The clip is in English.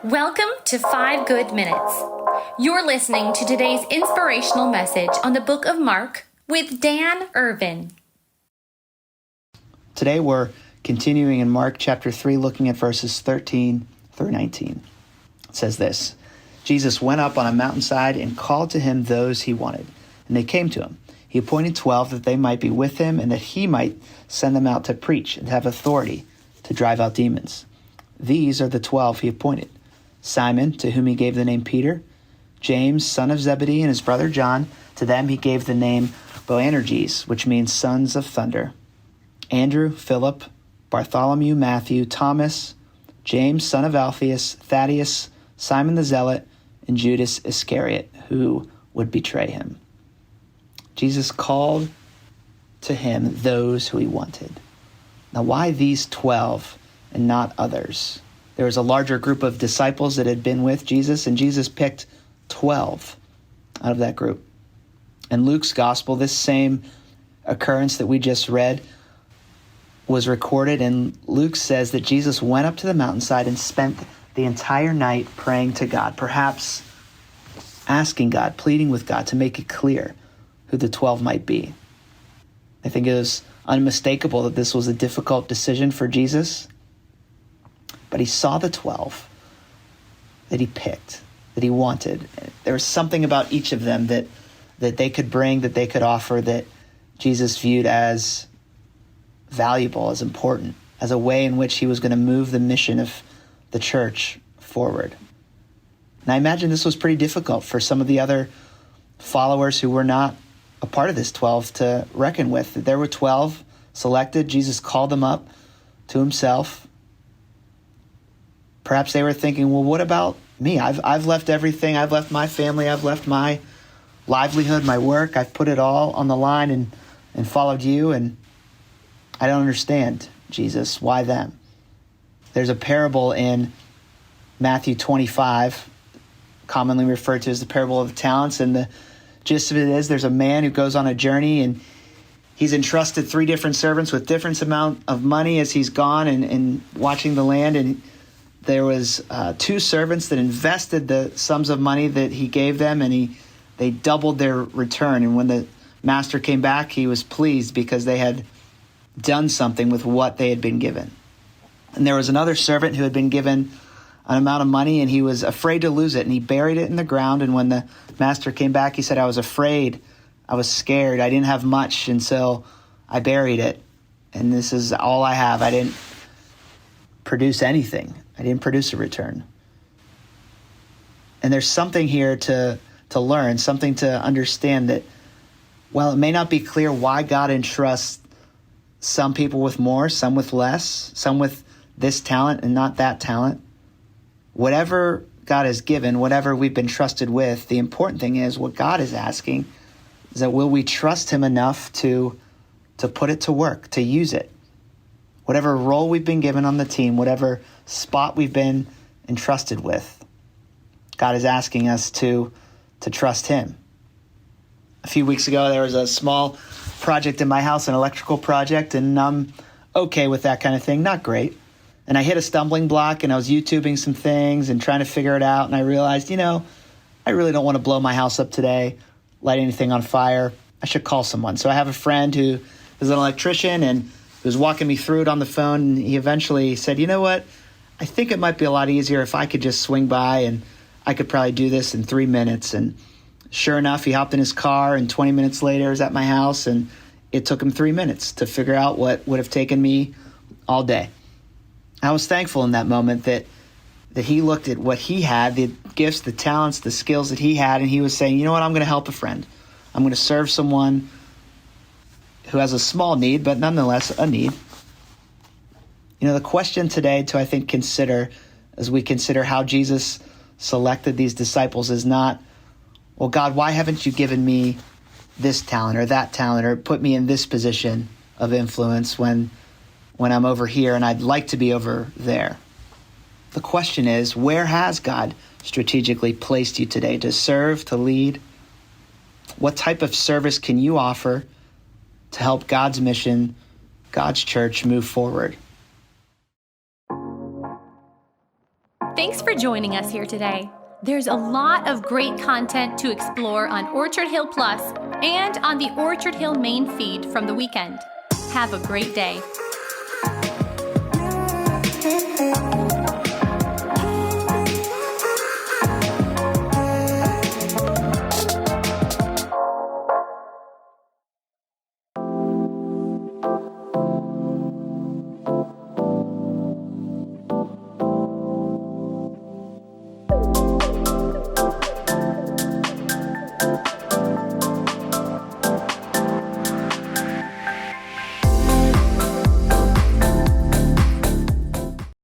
Welcome to 5 Good Minutes. You're listening to today's inspirational message on the book of Mark with Dan Irvin. Today we're continuing in Mark chapter 3, looking at verses 13 through 19. It says this: Jesus went up on a mountainside and called to him those he wanted, and they came to him. He appointed 12 that they might be with him and that he might send them out to preach and have authority to drive out demons. These are the 12 he appointed: Simon, to whom he gave the name Peter; James, son of Zebedee, and his brother John. To them he gave the name Boanerges, which means sons of thunder; Andrew, Philip, Bartholomew, Matthew, Thomas, James, son of Alphaeus, Thaddaeus, Simon the Zealot, and Judas Iscariot, who would betray him. Jesus called to him those who he wanted. Now, why these 12 and not others? There was a larger group of disciples that had been with Jesus, and Jesus picked 12 out of that group. In Luke's gospel, this same occurrence that we just read was recorded, and Luke says that Jesus went up to the mountainside and spent the entire night praying to God, perhaps asking God, pleading with God to make it clear who the 12 might be. I think it was unmistakable that this was a difficult decision for Jesus, but he saw the 12 that he picked, that he wanted. There was something about each of them that they could bring, that they could offer, that Jesus viewed as valuable, as important, as a way in which he was going to move the mission of the church forward. And I imagine this was pretty difficult for some of the other followers who were not a part of this 12 to reckon with. There were 12 selected. Jesus called them up to himself. Perhaps they were thinking, well, what about me? I've left everything. I've left my family. I've left my livelihood, my work. I've put it all on the line and followed you. And I don't understand, Jesus. Why them? There's a parable in Matthew 25, commonly referred to as the parable of the talents. And the gist of it is there's a man who goes on a journey, and he's entrusted 3 different servants with different amount of money as he's gone and watching the land. And there was 2 servants that invested the sums of money that he gave them, and they doubled their return. And when the master came back, he was pleased because they had done something with what they had been given. And there was another servant who had been given an amount of money, and he was afraid to lose it, and he buried it in the ground. And when the master came back, he said, I was afraid, I was scared, I didn't have much, and so I buried it. And this is all I have. I didn't produce anything. I didn't produce a return. And there's something here to learn, something to understand, that while it may not be clear why God entrusts some people with more, some with less, some with this talent and not that talent, whatever God has given, whatever we've been trusted with, the important thing is what God is asking is that will we trust him enough to put it to work, to use it? Whatever role we've been given on the team, whatever spot we've been entrusted with, God is asking us to trust him. A few weeks ago, there was a small project in my house, an electrical project, and I'm okay with that kind of thing, not great. And I hit a stumbling block, and I was YouTubing some things and trying to figure it out, and I realized, I really don't want to blow my house up today, light anything on fire. I should call someone. So I have a friend who is an electrician, and he was walking me through it on the phone, and he eventually said, you know what? I think it might be a lot easier if I could just swing by, and I could probably do this in 3 minutes. And sure enough, he hopped in his car, and 20 minutes later, he was at my house, and it took him 3 minutes to figure out what would have taken me all day. I was thankful in that moment that he looked at what he had, the gifts, the talents, the skills that he had, and he was saying, you know what, I'm going to help a friend. I'm going to serve someone who has a small need, but nonetheless a need. The question today to, I think, consider as we consider how Jesus selected these disciples is not, well, God, why haven't you given me this talent or that talent or put me in this position of influence when I'm over here and I'd like to be over there? The question is, where has God strategically placed you today to serve, to lead? What type of service can you offer to help God's mission, God's church move forward? Thanks for joining us here today. There's a lot of great content to explore on Orchard Hill Plus and on the Orchard Hill main feed from the weekend. Have a great day.